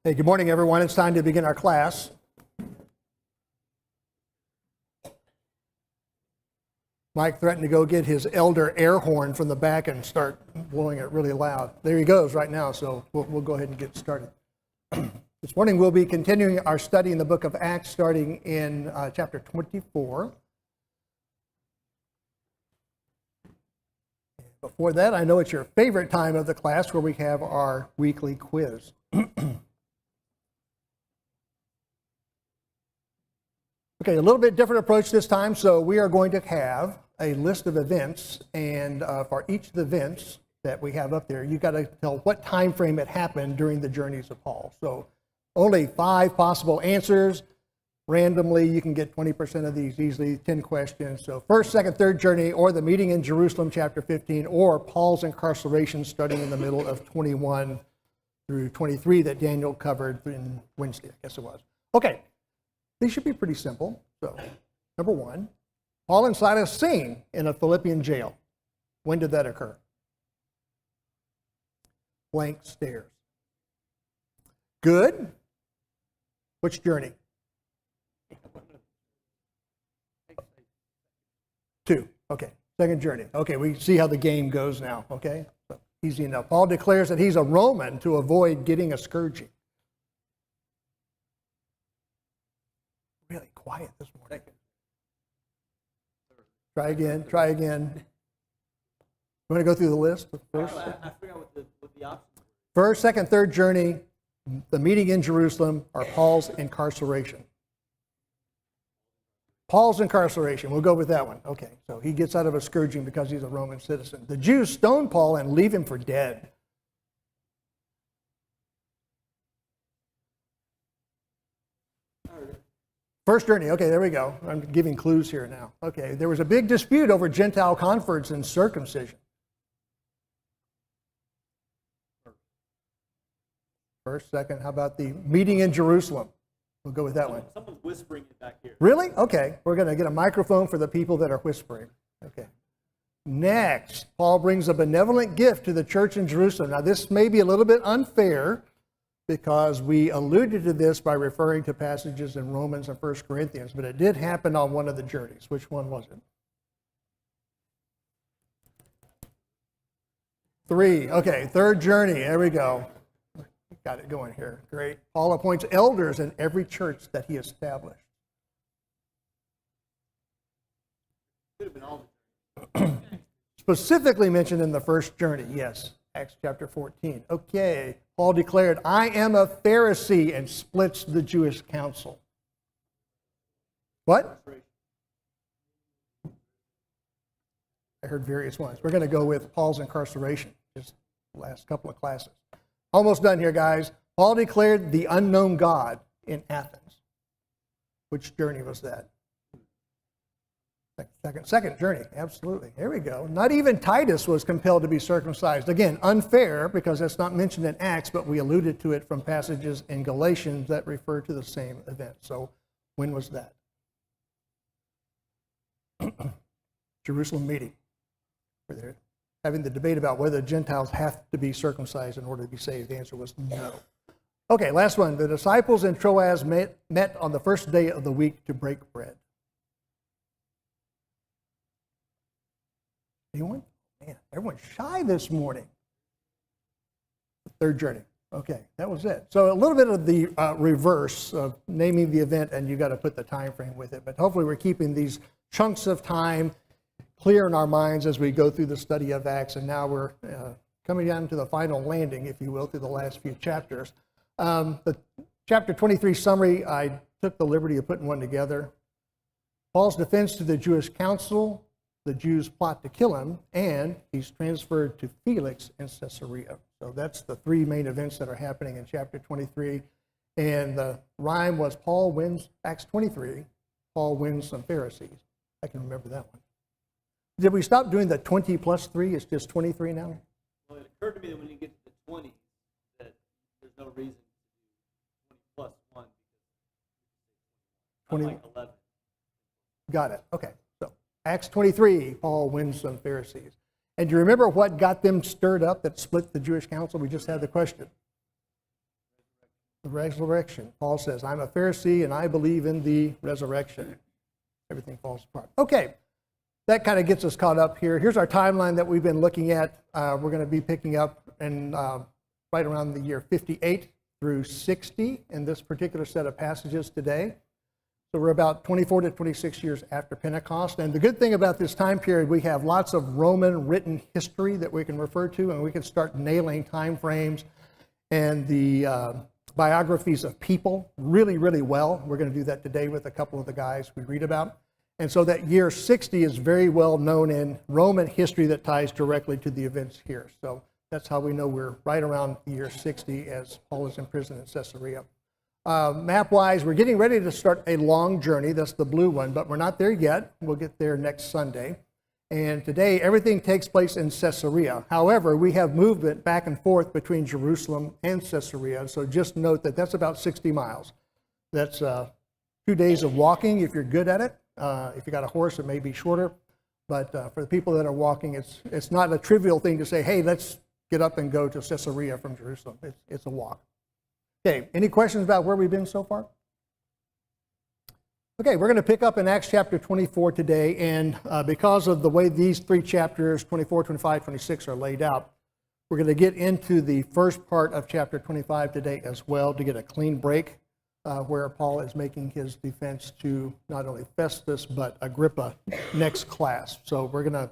Hey, good morning, everyone. It's time to begin our class. Mike threatened to go get his elder air horn from the back and start blowing it really loud. There he goes right now, so we'll go ahead and get started. This morning we'll be continuing our study in the book of Acts, starting in chapter 24. Before that, I know it's your favorite time of the class where we have our weekly quiz. Okay, a little bit different approach this time. So we are going to have a list of events, and for each of the events that we have up there, you've got to tell what time frame it happened during the journeys of Paul. So only 5 possible answers. Randomly, you can get 20% of these easily, 10 questions. So first, second, third journey, or the meeting in Jerusalem, chapter 15, or Paul's incarceration starting in the middle of 21 through 23 that Daniel covered in Wednesday, I guess it was. Okay. These should be pretty simple. So, number 1, Paul and Silas sing in a Philippian jail. When did that occur? Blank stares. Good. Which journey? 2. Okay. Second journey. Okay, we see how the game goes now. Okay? So, easy enough. Paul declares that he's a Roman to avoid getting a scourging. Really quiet this morning. Try again. You want to go through the list first? I forgot what the options were. First, second, third journey, the meeting in Jerusalem, or Paul's incarceration. Paul's incarceration, we'll go with that one. Okay, so he gets out of a scourging because he's a Roman citizen. The Jews stone Paul and leave him for dead. First journey, okay, there we go. I'm giving clues here now. Okay, there was a big dispute over Gentile converts and circumcision. First, second, how about the meeting in Jerusalem? We'll go with that one. Someone's whispering it back here. Really? Okay, we're going to get a microphone for the people that are whispering. Okay. Next, Paul brings a benevolent gift to the church in Jerusalem. Now, this may be a little bit unfair, because we alluded to this by referring to passages in Romans and 1 Corinthians, but it did happen on one of the journeys. Which one was it? 3. Okay, third journey. There we go. Got it going here. Great. Paul appoints elders in every church that he established. Could have been all the Specifically mentioned in the first journey, yes. Acts chapter 14. Okay, Paul declared, I am a Pharisee, and splits the Jewish council. What? I heard various ones. We're going to go with Paul's incarceration, just the last couple of classes. Almost done here, guys. Paul declared the unknown God in Athens. Which journey was that? Second journey, absolutely. Here we go. Not even Titus was compelled to be circumcised. Again, unfair, because that's not mentioned in Acts, but we alluded to it from passages in Galatians that refer to the same event. So when was that? Jerusalem meeting, where they're having the debate about whether Gentiles have to be circumcised in order to be saved. The answer was no. Okay, last one. The disciples in Troas met on the first day of the week to break bread. Anyone? Man, everyone's shy this morning. Third journey. Okay, that was it. So a little bit of the reverse of naming the event, and you got to put the time frame with it. But hopefully we're keeping these chunks of time clear in our minds as we go through the study of Acts. And now we're coming down to the final landing, if you will, through the last few chapters. The chapter 23 summary, I took the liberty of putting one together. Paul's defense to the Jewish council. The Jews plot to kill him, and he's transferred to Felix in Caesarea. So that's the 3 main events that are happening in chapter 23. And the rhyme was Paul wins, Acts 23, Paul wins some Pharisees. I can remember that one. Did we stop doing the 20 plus 3? It's just 23 now? Well, it occurred to me that when you get to the 20, that there's no reason to do 20 plus 1. 20. Like 11. Got it. Okay. So Acts 23, Paul wins some Pharisees. And do you remember what got them stirred up that split the Jewish council? We just had the question. The resurrection. Paul says, I'm a Pharisee and I believe in the resurrection. Everything falls apart. Okay, that kind of gets us caught up here. Here's our timeline that we've been looking at. We're going to be picking up in right around the year 58 through 60 in this particular set of passages today. So we're about 24 to 26 years after Pentecost. And the good thing about this time period, we have lots of Roman written history that we can refer to, and we can start nailing time frames and the biographies of people really, really well. We're going to do that today with a couple of the guys we read about. And so that year 60 is very well known in Roman history that ties directly to the events here. So that's how we know we're right around the year 60 as Paul is in prison in Caesarea. Map-wise, we're getting ready to start a long journey. That's the blue one, but we're not there yet. We'll get there next Sunday. And today, everything takes place in Caesarea. However, we have movement back and forth between Jerusalem and Caesarea. So just note that that's about 60 miles. That's 2 days of walking if you're good at it. If you got a horse, it may be shorter. But for the people that are walking, it's not a trivial thing to say, hey, let's get up and go to Caesarea from Jerusalem. It's a walk. Okay, any questions about where we've been so far? Okay, we're going to pick up in Acts chapter 24 today, and because of the way these three chapters, 24, 25, 26, are laid out, we're going to get into the first part of chapter 25 today as well to get a clean break where Paul is making his defense to not only Festus but Agrippa next class. So we're going to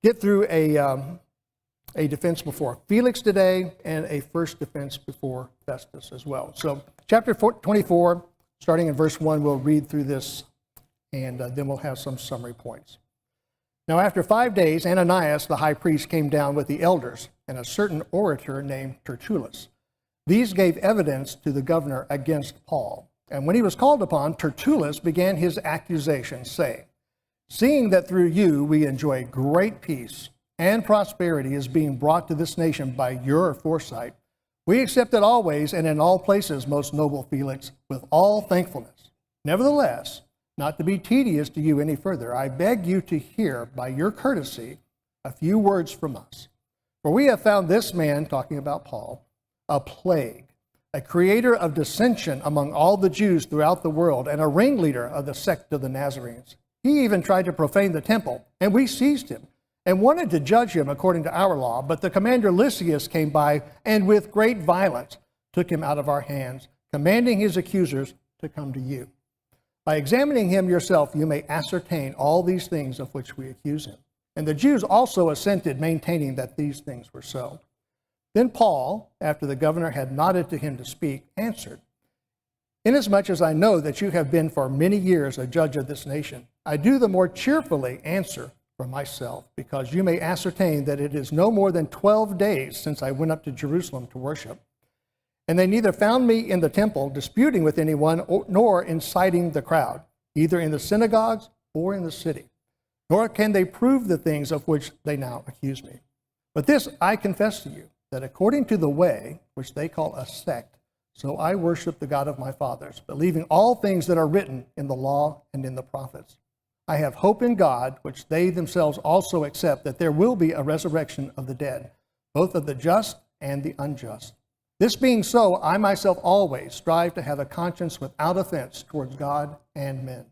get through a defense before Felix today and a first defense before Festus as well. So chapter 24, starting in verse 1, we'll read through this and then we'll have some summary points. Now after 5 days, Ananias the high priest came down with the elders and a certain orator named Tertullus. These gave evidence to the governor against Paul. And when he was called upon, Tertullus began his accusation, saying, seeing that through you we enjoy great peace and prosperity is being brought to this nation by your foresight, we accept it always and in all places, most noble Felix, with all thankfulness. Nevertheless, not to be tedious to you any further, I beg you to hear by your courtesy a few words from us. For we have found this man, talking about Paul, a plague, a creator of dissension among all the Jews throughout the world, and a ringleader of the sect of the Nazarenes. He even tried to profane the temple, and we seized him and wanted to judge him according to our law. But the commander Lysias came by and with great violence took him out of our hands, commanding his accusers to come to you. By examining him yourself, you may ascertain all these things of which we accuse him. And the Jews also assented, maintaining that these things were so. Then Paul, after the governor had nodded to him to speak, answered, inasmuch as I know that you have been for many years a judge of this nation, I do the more cheerfully answer for myself, because you may ascertain that it is no more than 12 days since I went up to Jerusalem to worship. And they neither found me in the temple disputing with anyone, nor inciting the crowd, either in the synagogues or in the city. Nor can they prove the things of which they now accuse me. But this I confess to you, that according to the way, which they call a sect, so I worship the God of my fathers, believing all things that are written in the law and in the prophets. I have hope in God, which they themselves also accept, that there will be a resurrection of the dead, both of the just and the unjust. This being so, I myself always strive to have a conscience without offense towards God and men.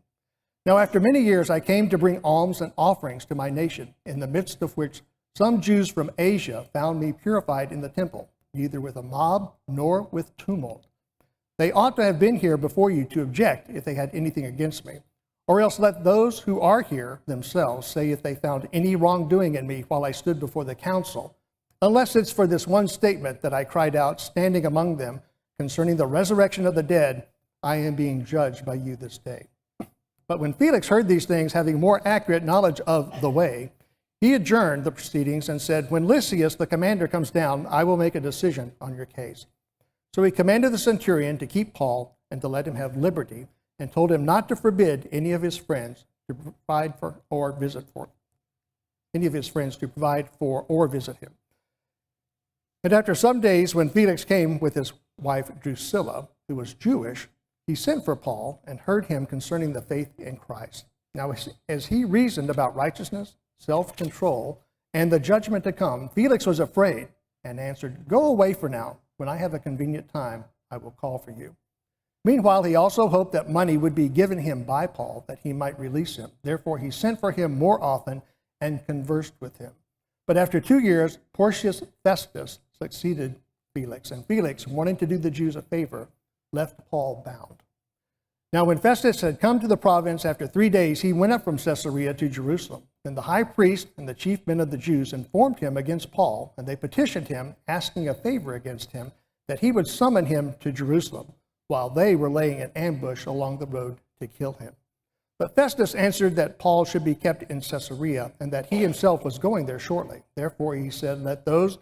Now after many years I came to bring alms and offerings to my nation, in the midst of which some Jews from Asia found me purified in the temple, neither with a mob nor with tumult. They ought to have been here before you to object if they had anything against me. Or else let those who are here themselves say if they found any wrongdoing in me while I stood before the council, unless it's for this one statement that I cried out, standing among them, concerning the resurrection of the dead, I am being judged by you this day. But when Felix heard these things, having more accurate knowledge of the way, he adjourned the proceedings and said, when Lysias, the commander, comes down, I will make a decision on your case. So he commanded the centurion to keep Paul and to let him have liberty, and told him not to forbid any of his friends to provide for or visit for him. And after some days, when Felix came with his wife Drusilla, who was Jewish, he sent for Paul and heard him concerning the faith in Christ. Now, as he reasoned about righteousness, self-control, and the judgment to come, Felix was afraid and answered, go away for now. When I have a convenient time, I will call for you." Meanwhile, he also hoped that money would be given him by Paul, that he might release him. Therefore, he sent for him more often and conversed with him. But after 2 years, Porcius Festus succeeded Felix, and Felix, wanting to do the Jews a favor, left Paul bound. Now, when Festus had come to the province after 3 days, he went up from Caesarea to Jerusalem. Then the high priest and the chief men of the Jews informed him against Paul, and they petitioned him, asking a favor against him, that he would summon him to Jerusalem, while they were laying an ambush along the road to kill him. But Festus answered that Paul should be kept in Caesarea, and that he himself was going there shortly. Therefore he said, "Let those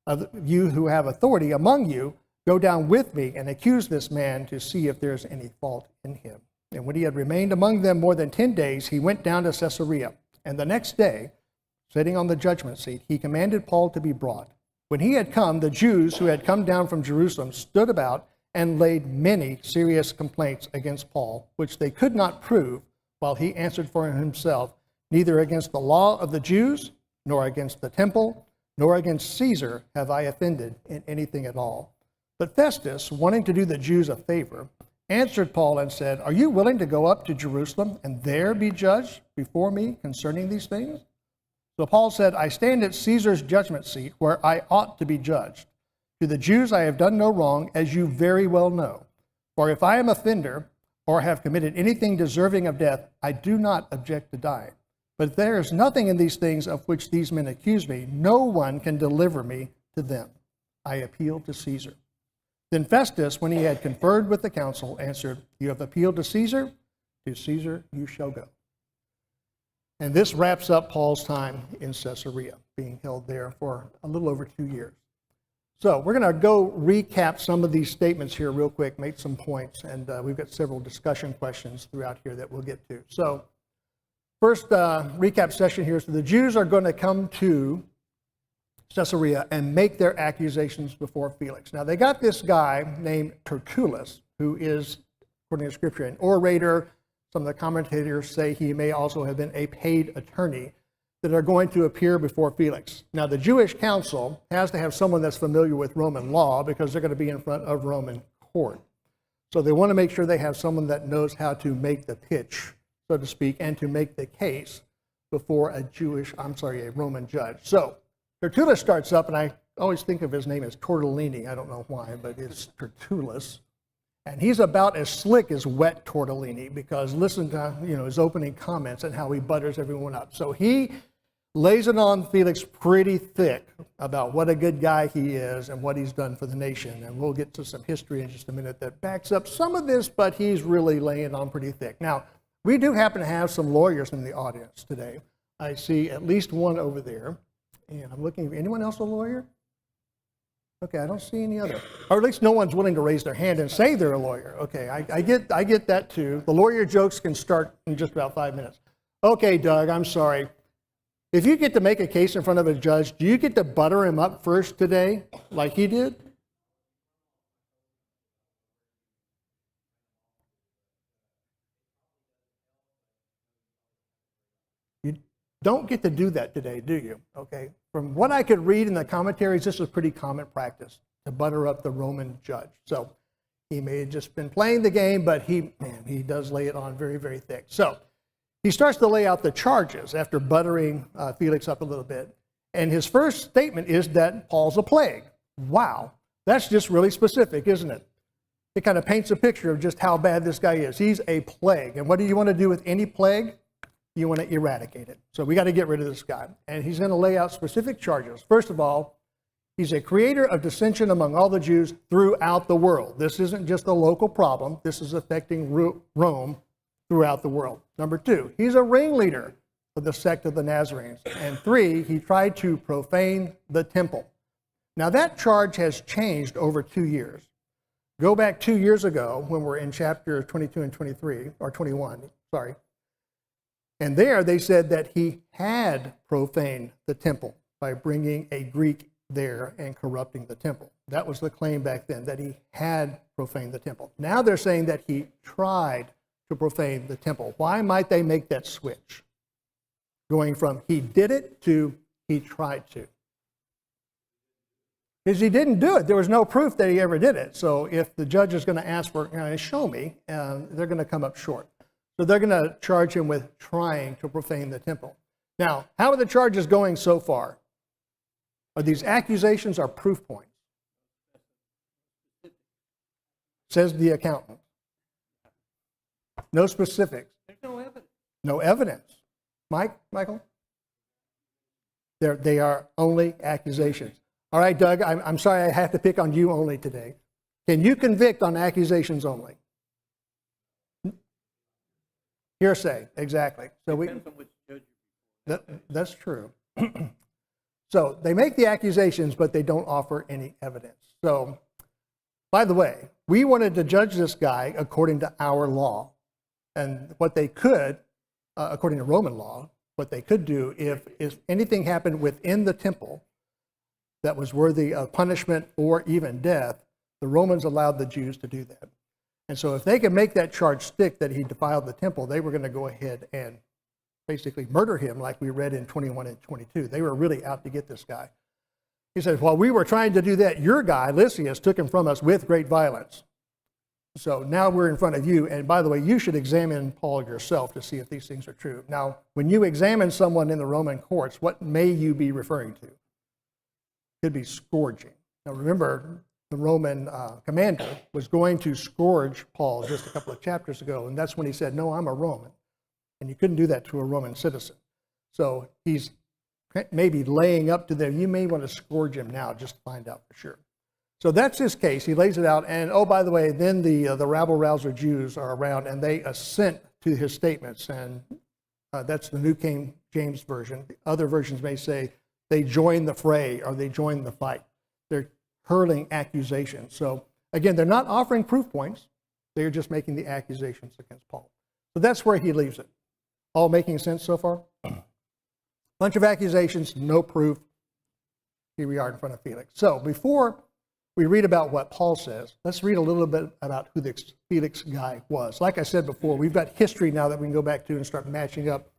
of you who have authority among you go down with me and accuse this man to see if there is any fault in him." And when he had remained among them more than 10 days, he went down to Caesarea. And the next day, sitting on the judgment seat, he commanded Paul to be brought. When he had come, the Jews who had come down from Jerusalem stood about and laid many serious complaints against Paul, which they could not prove, while he answered for himself, "Neither against the law of the Jews, nor against the temple, nor against Caesar have I offended in anything at all." But Festus, wanting to do the Jews a favor, answered Paul and said, "Are you willing to go up to Jerusalem and there be judged before me concerning these things?" So Paul said, "I stand at Caesar's judgment seat, where I ought to be judged. To the Jews I have done no wrong, as you very well know. For if I am an offender or have committed anything deserving of death, I do not object to die. But there is nothing in these things of which these men accuse me. No one can deliver me to them. I appeal to Caesar." Then Festus, when he had conferred with the council, answered, "You have appealed to Caesar you shall go." And this wraps up Paul's time in Caesarea, being held there for a little over 2 years. So we're going to go recap some of these statements here real quick, make some points, and we've got several discussion questions throughout here that we'll get to. So first recap session here. So the Jews are going to come to Caesarea and make their accusations before Felix. Now they got this guy named Tertullus, who is, according to Scripture, an orator. Some of the commentators say he may also have been a paid attorney, that are going to appear before Felix. Now, the Jewish council has to have someone that's familiar with Roman law because they're going to be in front of Roman court. So they want to make sure they have someone that knows how to make the pitch, so to speak, and to make the case before a Roman judge. So Tertullus starts up, and I always think of his name as Tortellini. I don't know why, but it's Tertullus. And he's about as slick as wet tortellini, because listen to his opening comments and how he butters everyone up. So he lays it on Felix pretty thick about what a good guy he is and what he's done for the nation. And we'll get to some history in just a minute that backs up some of this, but he's really laying it on pretty thick. Now, we do happen to have some lawyers in the audience today. I see at least one over there. And I'm looking, anyone else a lawyer? Okay, I don't see any other. Or at least no one's willing to raise their hand and say they're a lawyer. Okay, I get that too. The lawyer jokes can start in just about 5 minutes. Okay, Doug, I'm sorry. If you get to make a case in front of a judge, do you get to butter him up first today, like he did? You don't get to do that today, do you? Okay. From what I could read in the commentaries, this was pretty common practice to butter up the Roman judge. So he may have just been playing the game, but he does lay it on very, very thick. So he starts to lay out the charges after buttering Felix up a little bit. And his first statement is that Paul's a plague. Wow, that's just really specific, isn't it? It kind of paints a picture of just how bad this guy is. He's a plague. And what do you want to do with any plague? You want to eradicate it. So we got to get rid of this guy. And he's going to lay out specific charges. First of all, he's a creator of dissension among all the Jews throughout the world. This isn't just a local problem. This is affecting Rome throughout the world. Number 2, he's a ringleader of the sect of the Nazarenes. And 3, he tried to profane the temple. Now that charge has changed over 2 years. Go back 2 years ago when we're in chapter 22 and 23, or 21, sorry. And there they said that he had profaned the temple by bringing a Greek there and corrupting the temple. That was the claim back then, that he had profaned the temple. Now they're saying that he tried to profane the temple. Why might they make that switch? Going from he did it to he tried to. Because he didn't do it. There was no proof that he ever did it. So if the judge is going to ask for, show me, they're going to come up short. So they're going to charge him with trying to profane the temple. Now, how are the charges going so far? Are these accusations or proof points? Says the accountant. No specifics. There's no evidence. No evidence. Michael? They are only accusations. All right, Doug, I'm sorry I have to pick on you only today. Can you convict on accusations only? Hearsay, exactly. So Depends on which judge. that's true. So they make the accusations, but they don't offer any evidence. So, by the way, we wanted to judge this guy according to our law. And what they could, according to Roman law, what they could do if anything happened within the temple that was worthy of punishment or even death, the Romans allowed the Jews to do that. And so if they could make that charge stick that he defiled the temple, they were going to go ahead and basically murder him like we read in 21 and 22. They were really out to get this guy. He says, while we were trying to do that, your guy, Lysias, took him from us with great violence. So now we're in front of you. And by the way, you should examine Paul yourself to see if these things are true. Now, when you examine someone in the Roman courts, what may you be referring to? Could be scourging. Now remember, the Roman commander was going to scourge Paul just a couple of chapters ago, and that's when he said, no, I'm a Roman. And you couldn't do that to a Roman citizen. So he's maybe laying up to them. You may want to scourge him now just to find out for sure. So that's his case. He lays it out. And oh, by the way, then the rabble-rouser Jews are around, and they assent to his statements. And that's the New King James Version. The other versions may say they join the fray or they join the fight. They're hurling accusations. So again, they're not offering proof points. They're just making the accusations against Paul. So that's where he leaves it. All making sense so far? Bunch of accusations, no proof. Here we are in front of Felix. So before we read about what Paul says, let's read a little bit about who this Felix guy was. Like I said before, we've got history now that we can go back to and start matching up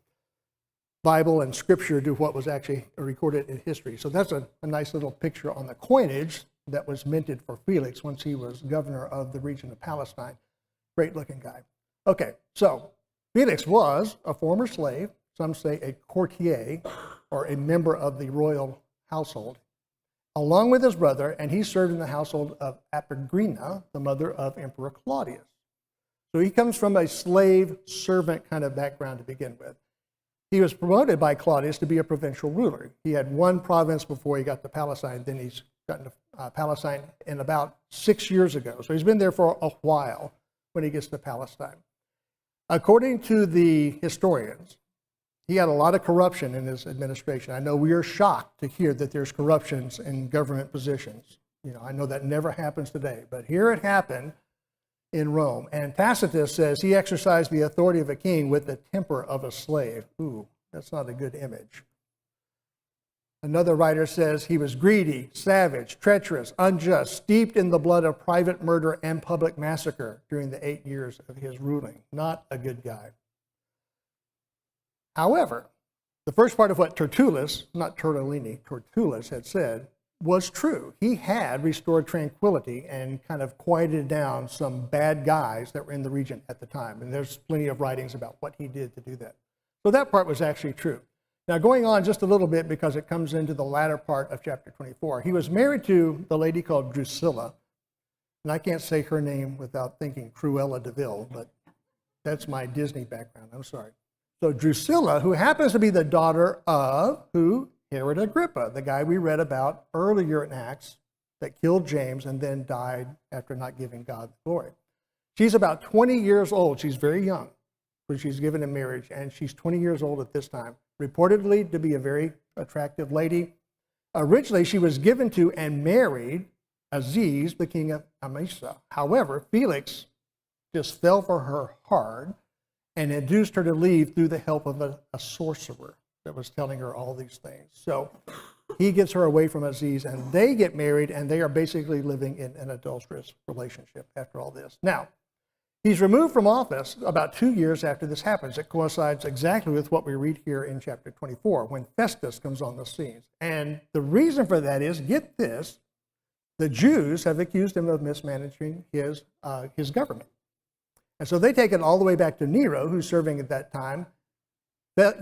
Bible and Scripture to what was actually recorded in history. So that's a nice little picture on the coinage that was minted for Felix once he was governor of the region of Palestine. Great looking guy. Okay, so Felix was a former slave, some say a courtier, or a member of the royal household, along with his brother, and he served in the household of Agrippina, the mother of Emperor Claudius. So he comes from a slave servant kind of background to begin with. He was promoted by Claudius to be a provincial ruler. He had one province before he got to Palestine. Then he's gotten to Palestine in about 6 years ago. So he's been there for a while when he gets to Palestine. According to the historians, he had a lot of corruption in his administration. I know we are shocked to hear that there's corruptions in government positions. I know that never happens today, but here it happened in Rome. And Tacitus says he exercised the authority of a king with the temper of a slave. Ooh, that's not a good image. Another writer says he was greedy, savage, treacherous, unjust, steeped in the blood of private murder and public massacre during the 8 years of his ruling. Not a good guy. However, the first part of what Tertullus, not Tertullini, Tertullus had said was true. He had restored tranquility and kind of quieted down some bad guys that were in the region at the time. And there's plenty of writings about what he did to do that. So that part was actually true. Now, going on just a little bit, because it comes into the latter part of chapter 24, he was married to the lady called Drusilla. And I can't say her name without thinking Cruella de Vil, but that's my Disney background. I'm sorry. So Drusilla, who happens to be the daughter of who? Herod Agrippa, the guy we read about earlier in Acts that killed James and then died after not giving God the glory. She's about 20 years old. She's very young when she's given in marriage, and she's 20 years old at this time, reportedly to be a very attractive lady. Originally, she was given to and married Aziz, the king of Amasa. However, Felix just fell for her hard and induced her to leave through the help of a sorcerer that was telling her all these things. So he gets her away from Aziz, and they get married, and they are basically living in an adulterous relationship after all this. Now, he's removed from office about 2 years after this happens. It coincides exactly with what we read here in chapter 24, when Festus comes on the scene. And the reason for that is, get this, the Jews have accused him of mismanaging his government. And so they take it all the way back to Nero, who's serving at that time.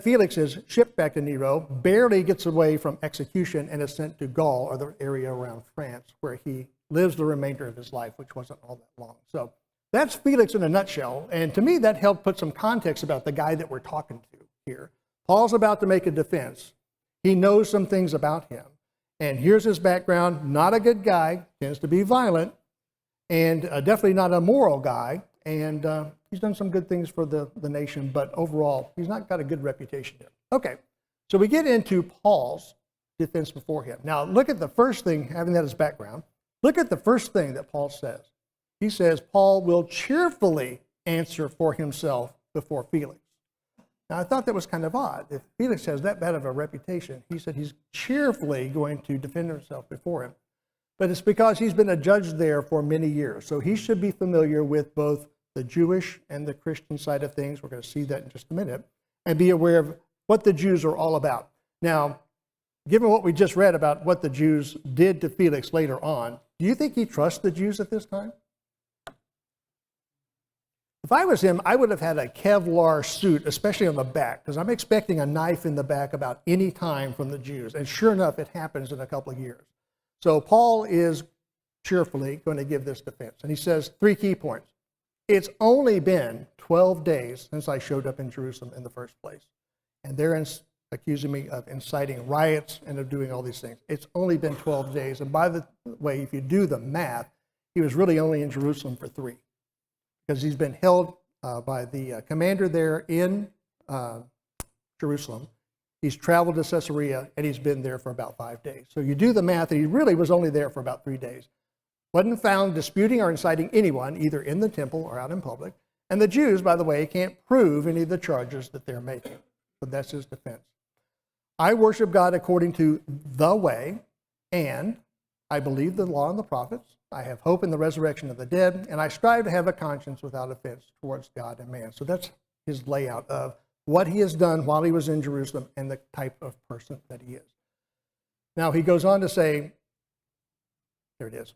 Felix is shipped back to Nero, barely gets away from execution, and is sent to Gaul, or the area around France, where he lives the remainder of his life, which wasn't all that long. So that's Felix in a nutshell. And to me, that helped put some context about the guy that we're talking to here. Paul's about to make a defense. He knows some things about him. And here's his background. Not a good guy, tends to be violent, and definitely not a moral guy. And he's done some good things for the nation, but overall, he's not got a good reputation here. Okay, so we get into Paul's defense before him. Now, look at the first thing, having that as background. Look at the first thing that Paul says. He says, Paul will cheerfully answer for himself before Felix. Now, I thought that was kind of odd. If Felix has that bad of a reputation, he said he's cheerfully going to defend himself before him. But it's because he's been a judge there for many years. So he should be familiar with both the Jewish and the Christian side of things. We're going to see that in just a minute. And be aware of what the Jews are all about. Now, given what we just read about what the Jews did to Felix later on, do you think he trusts the Jews at this time? If I was him, I would have had a Kevlar suit, especially on the back, because I'm expecting a knife in the back about any time from the Jews. And sure enough, it happens in a couple of years. So Paul is cheerfully going to give this defense. And he says 3 key points. It's only been 12 days since I showed up in Jerusalem in the first place. And they're accusing me of inciting riots and of doing all these things. It's only been 12 days. And by the way, if you do the math, he was really only in Jerusalem for 3. Because he's been held by the commander there in Jerusalem. He's traveled to Caesarea, and he's been there for about 5 days. So you do the math, and he really was only there for about 3 days. Wasn't found disputing or inciting anyone, either in the temple or out in public. And the Jews, by the way, can't prove any of the charges that they're making. So that's his defense. I worship God according to the way, and I believe the law and the prophets. I have hope in the resurrection of the dead, and I strive to have a conscience without offense towards God and man. So that's his layout of what he has done while he was in Jerusalem and the type of person that he is. Now he goes on to say, there it is.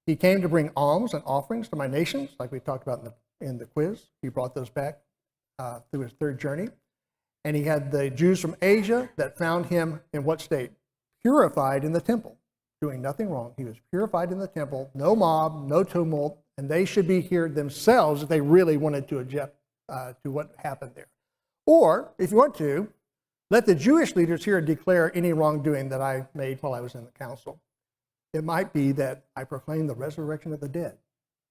He came to bring alms and offerings to my nations, like we talked about in the quiz. He brought those back through his 3rd journey. And he had the Jews from Asia that found him in what state? Purified in the temple, doing nothing wrong. He was purified in the temple, no mob, no tumult, and they should be here themselves if they really wanted to object to what happened there. Or, if you want to, let the Jewish leaders here declare any wrongdoing that I made while I was in the council. It might be that I proclaimed the resurrection of the dead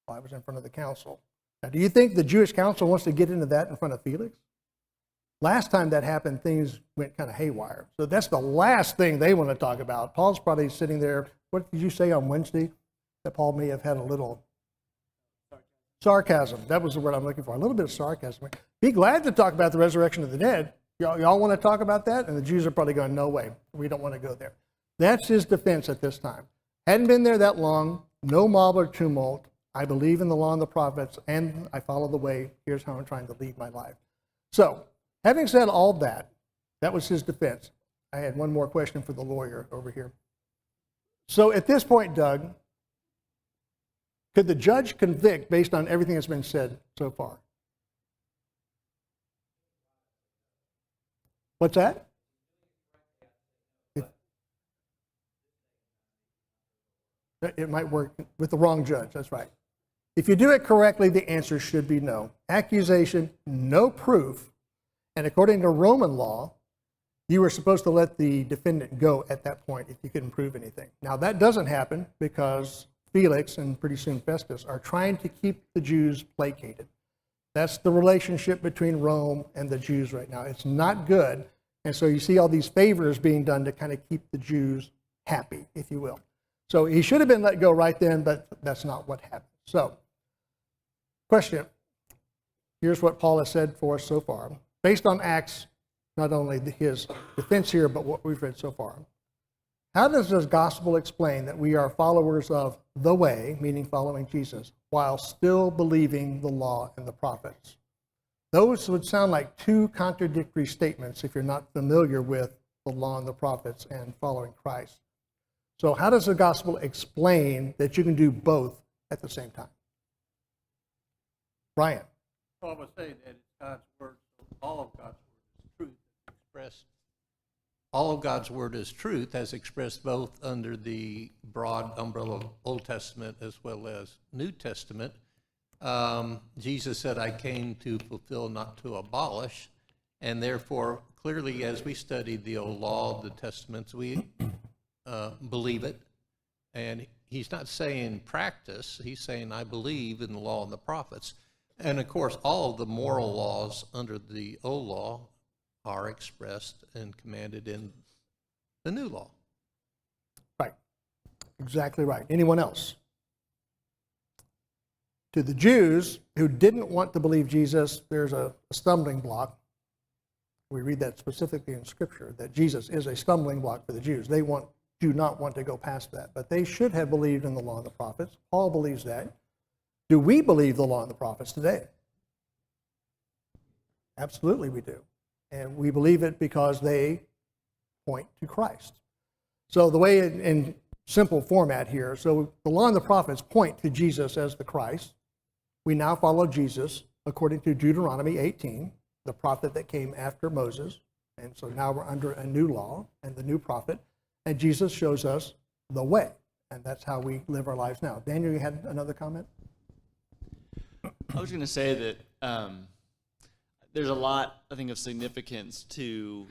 while I was in front of the council. Now, do you think the Jewish council wants to get into that in front of Felix? Last time that happened, things went kind of haywire. So that's the last thing they want to talk about. Paul's probably sitting there. What did you say on Wednesday? That Paul may have had a little sarcasm. That was the word I'm looking for. A little bit of sarcasm. Be glad to talk about the resurrection of the dead. Y'all want to talk about that? And the Jews are probably going, no way. We don't want to go there. That's his defense at this time. Hadn't been there that long. No mob or tumult. I believe in the law and the prophets, and I follow the way. Here's how I'm trying to lead my life. So, having said all that, that was his defense. I had one more question for the lawyer over here. So at this point, Doug, could the judge convict based on everything that's been said so far? What's that? It might work with the wrong judge, that's right. If you do it correctly, the answer should be no. Accusation, no proof. And according to Roman law, you were supposed to let the defendant go at that point if you couldn't prove anything. Now, that doesn't happen because Felix and pretty soon Festus are trying to keep the Jews placated. That's the relationship between Rome and the Jews right now. It's not good. And so you see all these favors being done to kind of keep the Jews happy, if you will. So he should have been let go right then, but that's not what happened. So, question. Here's what Paul has said for us so far. Based on Acts, not only his defense here, but what we've read so far. How does this gospel explain that we are followers of the way, meaning following Jesus, while still believing the law and the prophets? Those would sound like 2 contradictory statements if you're not familiar with the law and the prophets and following Christ. So how does the gospel explain that you can do both at the same time? Brian? Well, I was saying that it's God's word, so all of God's word is truth expressed. All of God's word is truth, as expressed both under the broad umbrella of Old Testament as well as New Testament. Jesus said, "I came to fulfill, not to abolish," and therefore, clearly, as we study the Old Law, the Testaments, we believe it. And he's not saying practice; he's saying, "I believe in the law and the prophets." And of course, all of the moral laws under the Old Law are expressed and commanded in the New Law. Right. Exactly right. Anyone else? To the Jews who didn't want to believe Jesus, there's a stumbling block. We read that specifically in Scripture, that Jesus is a stumbling block for the Jews. They do not want to go past that. But they should have believed in the law and the prophets. Paul believes that. Do we believe the law and the prophets today? Absolutely we do. And we believe it because they point to Christ. So the way in simple format here, so the law and the prophets point to Jesus as the Christ. We now follow Jesus according to Deuteronomy 18, the prophet that came after Moses. And so now we're under a new law and the new prophet. And Jesus shows us the way. And that's how we live our lives now. Daniel, you had another comment? I was going to say that there's a lot, I think, of significance to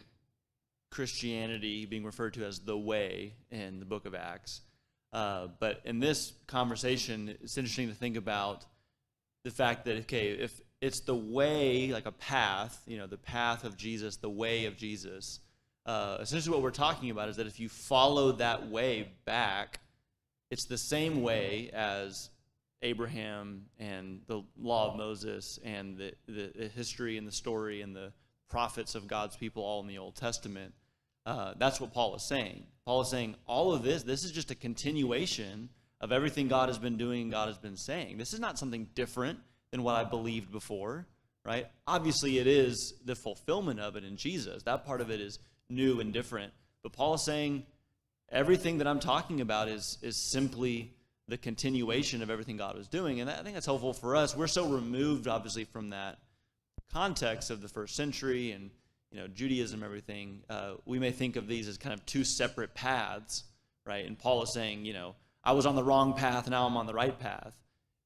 Christianity being referred to as the way in the book of Acts. But in this conversation, it's interesting to think about the fact that, okay, if it's the way, like a path, the path of Jesus, the way of Jesus, essentially what we're talking about is that if you follow that way back, it's the same way as Abraham and the law of Moses and the history and the story and the prophets of God's people all in the Old Testament. That's what Paul is saying. Paul is saying all of this is just a continuation of everything God has been doing and God has been saying. This is not something different than what I believed before, right? Obviously, it is the fulfillment of it in Jesus. That part of it is new and different. But Paul is saying everything that I'm talking about is simply the continuation of everything God was doing. And I think that's helpful for us. We're so removed, obviously, from that context of the first century and Judaism, everything. We may think of these as kind of two separate paths, right? And Paul is saying, I was on the wrong path, now I'm on the right path.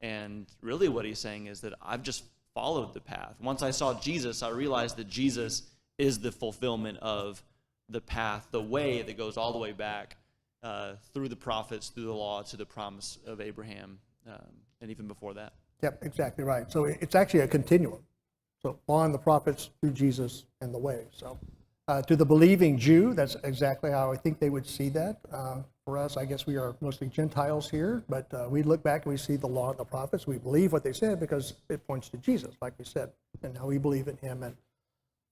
And really what he's saying is that I've just followed the path. Once I saw Jesus, I realized that Jesus is the fulfillment of the path, the way that goes all the way back through the prophets, through the law, to the promise of Abraham, and even before that. Yep, exactly right. So it's actually a continuum. So law and the prophets through Jesus and the way. So to the believing Jew, that's exactly how I think they would see that. For us, I guess we are mostly Gentiles here, but we look back and we see the law and the prophets. We believe what they said because it points to Jesus, like we said, and now we believe in him and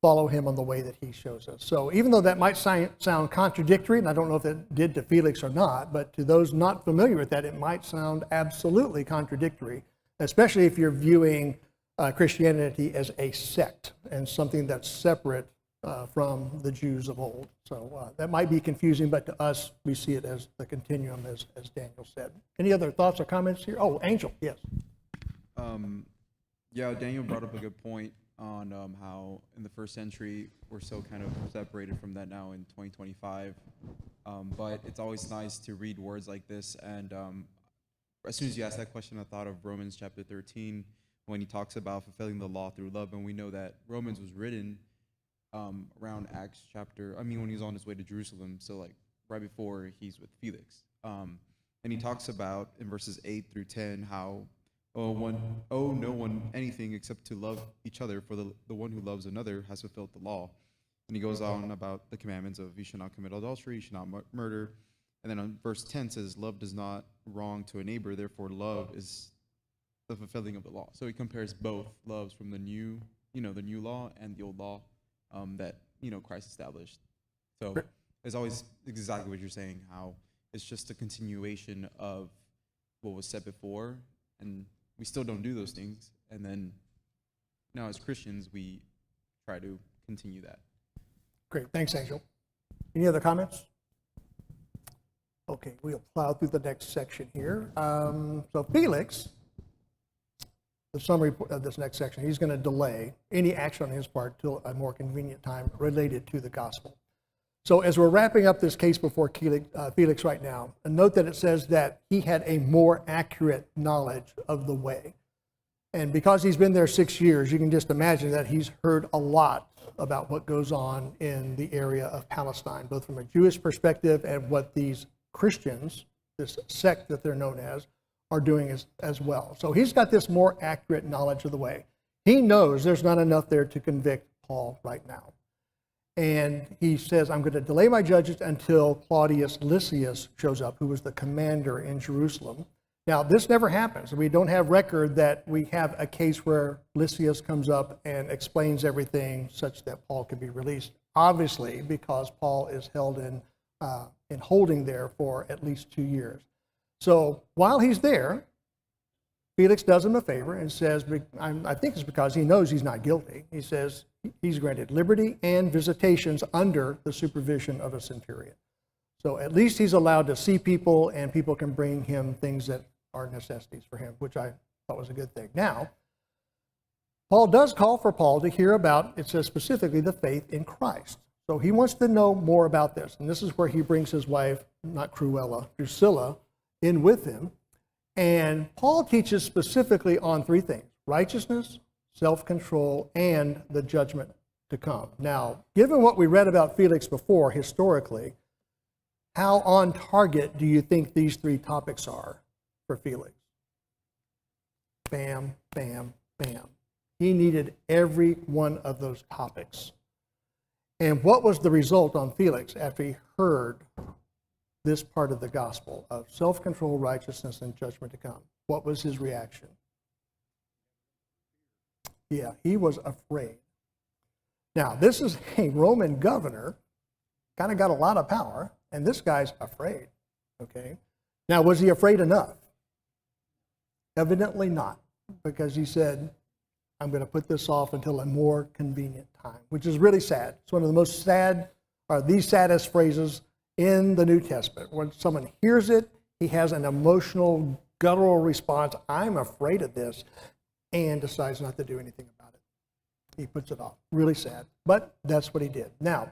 follow him on the way that he shows us. So even though that might sound contradictory, and I don't know if it did to Felix or not, but to those not familiar with that, it might sound absolutely contradictory, especially if you're viewing Christianity as a sect and something that's separate from the Jews of old. So that might be confusing, but to us, we see it as the continuum, as Daniel said. Any other thoughts or comments here? Oh, Angel, yes. Yeah, Daniel brought up a good point on how in the first century we're so kind of separated from that now in 2025. But it's always nice to read words like this. And as soon as you asked that question, I thought of Romans chapter 13 when he talks about fulfilling the law through love. And we know that Romans was written around Acts chapter, when he was on his way to Jerusalem, so like right before he's with Felix. And he talks about in verses 8 through 10 how no one anything except to love each other, for the one who loves another has fulfilled the law. And he goes on about the commandments of you shall not commit adultery, you shall not murder. And then on verse 10 says, love does not wrong to a neighbor, therefore love is the fulfilling of the law. So he compares both loves from the new law and the old law that Christ established. So it's always exactly what you're saying, how it's just a continuation of what was said before, and we still don't do those things. And then now as Christians, we try to continue that. Great. Thanks, Angel. Any other comments? Okay, we'll plow through the next section here. So Felix, the summary of this next section, he's going to delay any action on his part till a more convenient time related to the gospel. So as we're wrapping up this case before Felix right now, and note that it says that he had a more accurate knowledge of the way. And because he's been there 6 years, you can just imagine that he's heard a lot about what goes on in the area of Palestine, both from a Jewish perspective and what these Christians, this sect that they're known as, are doing as well. So he's got this more accurate knowledge of the way. He knows there's not enough there to convict Paul right now. And he says, I'm going to delay my judges until Claudius Lysias shows up, who was the commander in Jerusalem. Now, this never happens. We don't have record that we have a case where Lysias comes up and explains everything such that Paul can be released, obviously, because Paul is held in holding there for at least 2 years. So while he's there, Felix does him a favor and says, I think it's because he knows he's not guilty. He says he's granted liberty and visitations under the supervision of a centurion. So at least he's allowed to see people, and people can bring him things that are necessities for him, which I thought was a good thing. Now, Paul does call for Paul to hear about, it says specifically, the faith in Christ. So he wants to know more about this. And this is where he brings his wife, not Cruella, Drusilla, in with him. And Paul teaches specifically on 3 things: righteousness, self-control, and the judgment to come. Now, given what we read about Felix before, historically, how on target do you think these 3 topics are for Felix? Bam, bam, bam. He needed every one of those topics. And what was the result on Felix after he heard this part of the gospel of self-control, righteousness, and judgment to come? What was his reaction? Yeah, he was afraid. Now, this is a Roman governor, kind of got a lot of power, and this guy's afraid, okay? Now, was he afraid enough? Evidently not, because he said, I'm going to put this off until a more convenient time, which is really sad. It's one of the most sad, or the saddest phrases in the New Testament. When someone hears it, he has an emotional, guttural response, I'm afraid of this, and decides not to do anything about it. He puts it off. Really sad, but that's what he did. Now,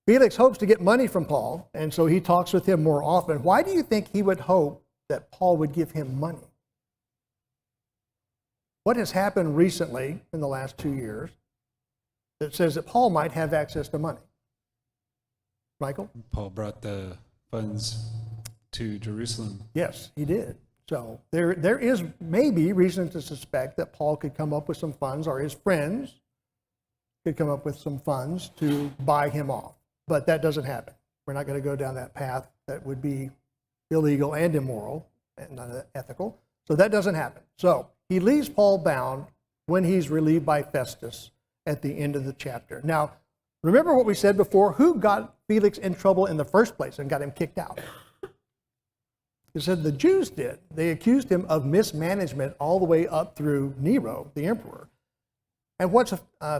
Felix hopes to get money from Paul, and so he talks with him more often. Why do you think he would hope that Paul would give him money? What has happened recently in the last 2 years that says that Paul might have access to money? Michael? Paul brought the funds to Jerusalem. Yes, he did. So there is maybe reason to suspect that Paul could come up with some funds, or his friends could come up with some funds to buy him off. But that doesn't happen. We're not going to go down that path. That would be illegal and immoral and not ethical. So that doesn't happen. So he leaves Paul bound when he's relieved by Festus at the end of the chapter. Now, remember what we said before? Who got Felix in trouble in the first place and got him kicked out? He said the Jews did. They accused him of mismanagement all the way up through Nero, the emperor. And what's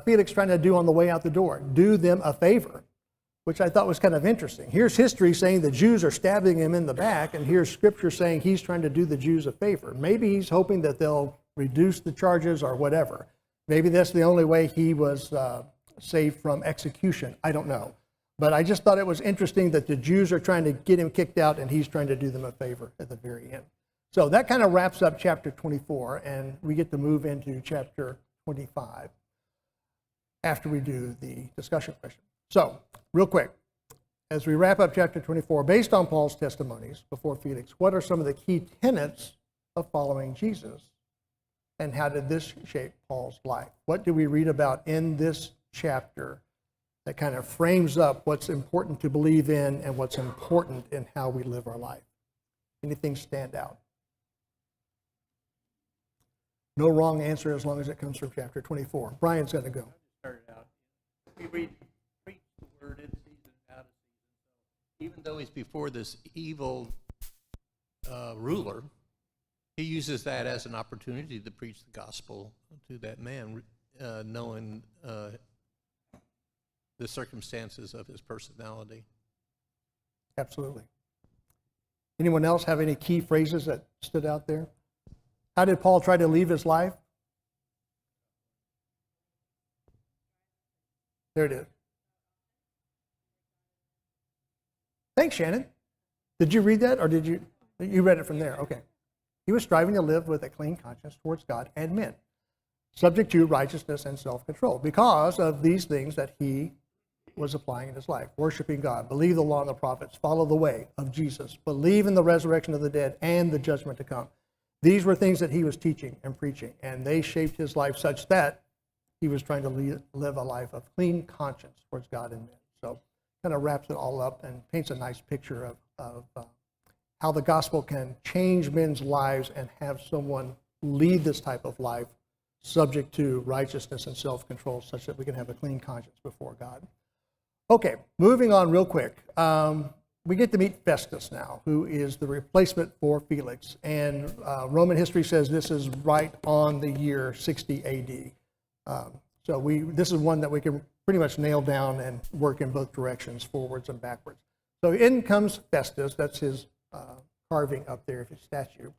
Felix trying to do on the way out the door? Do them a favor, which I thought was kind of interesting. Here's history saying the Jews are stabbing him in the back, and here's scripture saying he's trying to do the Jews a favor. Maybe he's hoping that they'll reduce the charges or whatever. Maybe that's the only way he was saved from execution. I don't know. But I just thought it was interesting that the Jews are trying to get him kicked out, and he's trying to do them a favor at the very end. So that kind of wraps up chapter 24, and we get to move into chapter 25 after we do the discussion question. So, real quick, as we wrap up chapter 24, based on Paul's testimonies before Felix, what are some of the key tenets of following Jesus? And how did this shape Paul's life? What do we read about in this chapter that kind of frames up what's important to believe in and what's important in how we live our life? Anything stand out? No wrong answer as long as it comes from chapter 24. Brian's going to go. Started out. We preach the word in season, out of season. Even though he's before this evil ruler, he uses that as an opportunity to preach the gospel to that man, knowing the circumstances of his personality. Absolutely. Anyone else have any key phrases that stood out there? How did Paul try to leave his life? There it is. Thanks, Shannon. Did you read that, or did you read it from there? Okay. He was striving to live with a clean conscience towards God and men, subject to righteousness and self-control, because of these things that he was applying in his life. Worshiping God, believe the law and the prophets, follow the way of Jesus, believe in the resurrection of the dead and the judgment to come. These were things that he was teaching and preaching, and they shaped his life such that he was trying to live a life of clean conscience towards God and men. So kind of wraps it all up and paints a nice picture of how the gospel can change men's lives and have someone lead this type of life subject to righteousness and self-control such that we can have a clean conscience before God. Okay, moving on real quick. We get to meet Festus now, who is the replacement for Felix. And Roman history says this is right on the year 60 AD. So this is one that we can pretty much nail down and work in both directions, forwards and backwards. So in comes Festus. That's his carving up there of his statue.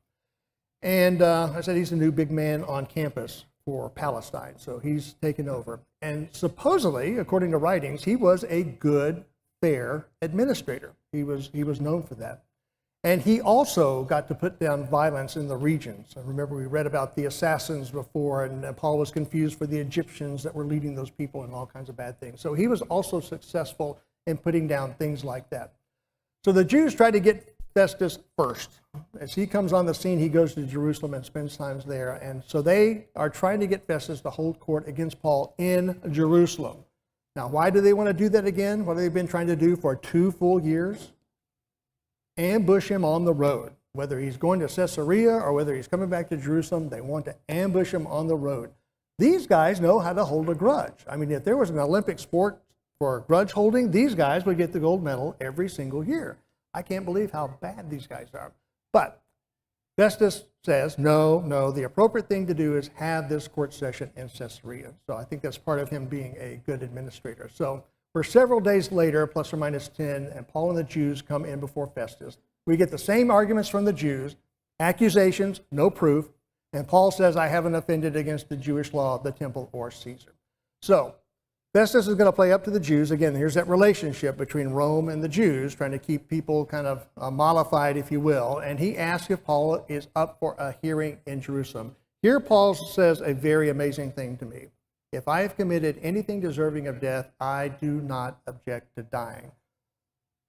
And I said he's the new big man on campus for Palestine. So he's taken over. And supposedly, according to writings, he was a good, fair administrator. He was known for that. And he also got to put down violence in the region. So remember, we read about the assassins before, and Paul was confused for the Egyptians that were leading those people and all kinds of bad things. So he was also successful in putting down things like that. So the Jews tried to get Festus first. As he comes on the scene, he goes to Jerusalem and spends time there. And so they are trying to get Festus to hold court against Paul in Jerusalem. Now, why do they want to do that again? What have they been trying to do for 2 full years? Ambush him on the road. Whether he's going to Caesarea or whether he's coming back to Jerusalem, they want to ambush him on the road. These guys know how to hold a grudge. I mean, if there was an Olympic sport for grudge holding, these guys would get the gold medal every single year. I can't believe how bad these guys are. But Festus says, no, the appropriate thing to do is have this court session in Caesarea. So I think that's part of him being a good administrator. So for several days later, plus or minus 10, and Paul and the Jews come in before Festus. We get the same arguments from the Jews, accusations, no proof, and Paul says, I haven't offended against the Jewish law of the temple or Caesar. So Festus is going to play up to the Jews. Again, here's that relationship between Rome and the Jews, trying to keep people kind of mollified, if you will. And he asks if Paul is up for a hearing in Jerusalem. Here Paul says a very amazing thing to me. If I have committed anything deserving of death, I do not object to dying.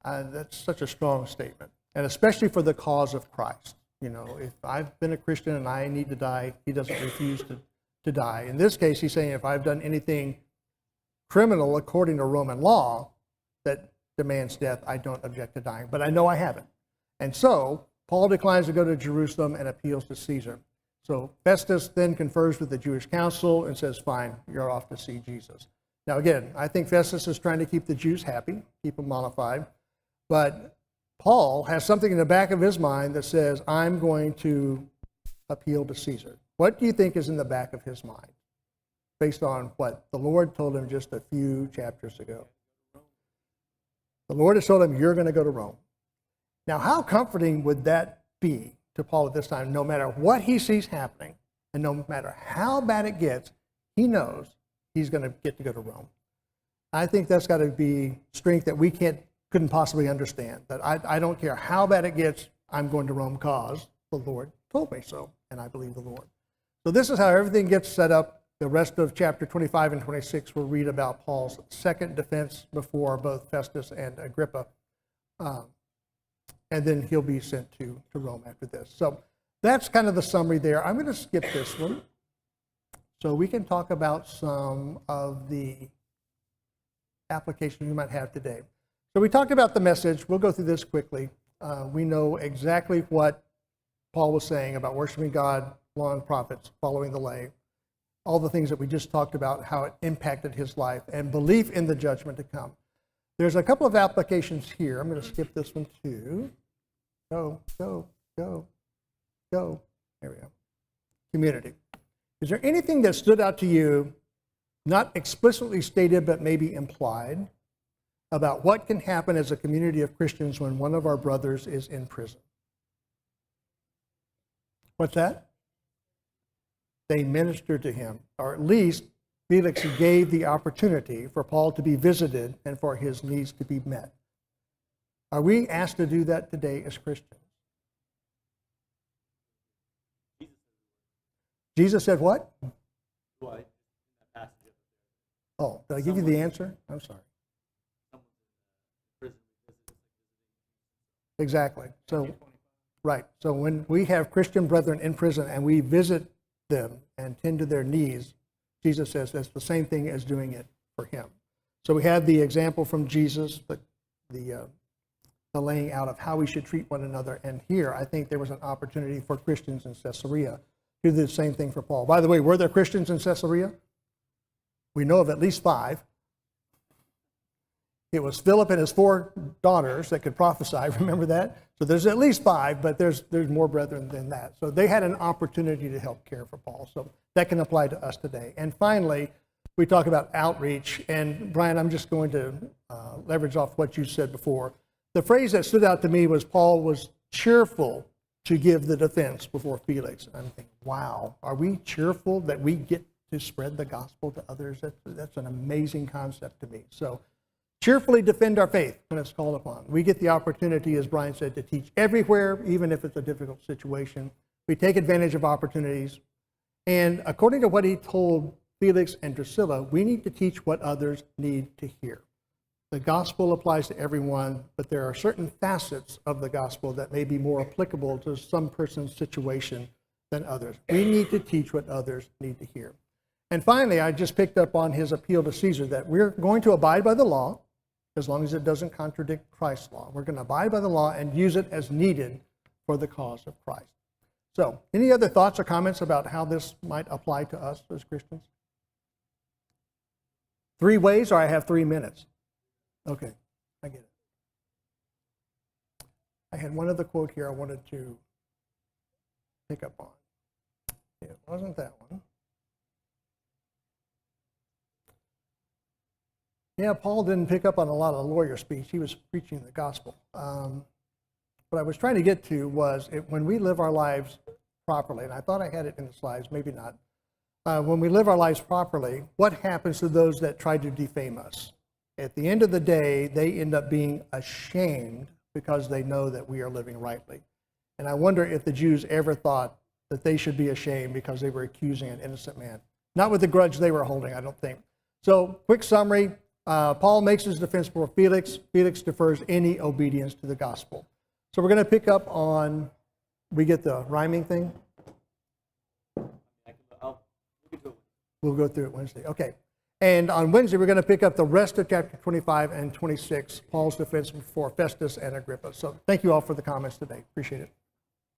That's such a strong statement, and especially for the cause of Christ. You know, if I've been a Christian and I need to die, he doesn't refuse to die. In this case, he's saying if I've done anything criminal according to Roman law that demands death, I don't object to dying. But I know I haven't. And so Paul declines to go to Jerusalem and appeals to Caesar. So Festus then confers with the Jewish council and says, fine, you're off to see Jesus. Now again, I think Festus is trying to keep the Jews happy, keep them mollified. But Paul has something in the back of his mind that says, I'm going to appeal to Caesar. What do you think is in the back of his mind, based on what the Lord told him just a few chapters ago? The Lord has told him, you're going to go to Rome. Now, how comforting would that be to Paul at this time? No matter what he sees happening, and no matter how bad it gets, he knows he's going to get to go to Rome. I think that's got to be strength that we couldn't possibly understand. That I don't care how bad it gets, I'm going to Rome because the Lord told me so, and I believe the Lord. So this is how everything gets set up. The rest of chapter 25 and 26 will read about Paul's second defense before both Festus and Agrippa. And then he'll be sent to Rome after this. So that's kind of the summary there. I'm going to skip this one so we can talk about some of the applications we might have today. So we talked about the message. We'll go through this quickly. We know exactly what Paul was saying about worshiping God, law and prophets, following the lay, all the things that we just talked about, how it impacted his life, and belief in the judgment to come. There's a couple of applications here. I'm going to skip this one too. Go. There we go. Community. Is there anything that stood out to you, not explicitly stated, but maybe implied, about what can happen as a community of Christians when one of our brothers is in prison? What's that? They ministered to him, or at least Felix gave the opportunity for Paul to be visited and for his needs to be met. Are we asked to do that today as Christians? Jesus said what? Why? Passage of Oh, did I give you the answer? I'm sorry. prison. Exactly. So, right. So when we have Christian brethren in prison and we visit them and tend to their needs, Jesus says that's the same thing as doing it for him. So we have the example from Jesus, the laying out of how we should treat one another. And here, I think there was an opportunity for Christians in Caesarea to do the same thing for Paul. By the way, were there Christians in Caesarea? We know of at least 5. It was Philip and his 4 daughters that could prophesy. Remember that? So there's at least 5, but there's more brethren than that. So they had an opportunity to help care for Paul. So that can apply to us today. And finally, we talk about outreach. And Brian, I'm just going to leverage off what you said before. The phrase that stood out to me was Paul was cheerful to give the defense before Felix. I'm thinking, wow, are we cheerful that we get to spread the gospel to others? That's an amazing concept to me. So cheerfully defend our faith when it's called upon. We get the opportunity, as Brian said, to teach everywhere, even if it's a difficult situation. We take advantage of opportunities. And according to what he told Felix and Drusilla, we need to teach what others need to hear. The gospel applies to everyone, but there are certain facets of the gospel that may be more applicable to some person's situation than others. We need to teach what others need to hear. And finally, I just picked up on his appeal to Caesar that we're going to abide by the law as long as it doesn't contradict Christ's law. We're going to abide by the law and use it as needed for the cause of Christ. So, any other thoughts or comments about how this might apply to us as Christians? 3 ways, or I have 3 minutes? Okay, I get it. I had one other quote here I wanted to pick up on. It wasn't that one. Yeah, Paul didn't pick up on a lot of lawyer speech. He was preaching the gospel. What I was trying to get to was when we live our lives properly, and I thought I had it in the slides, maybe not. When we live our lives properly, what happens to those that try to defame us? At the end of the day, they end up being ashamed because they know that we are living rightly. And I wonder if the Jews ever thought that they should be ashamed because they were accusing an innocent man. Not with the grudge they were holding, I don't think. So, quick summary. Paul makes his defense before Felix. Felix defers any obedience to the gospel. So we're going to pick up on, we get the rhyming thing? We'll go through it Wednesday. Okay. And on Wednesday, we're going to pick up the rest of chapter 25 and 26, Paul's defense before Festus and Agrippa. So thank you all for the comments today. Appreciate it.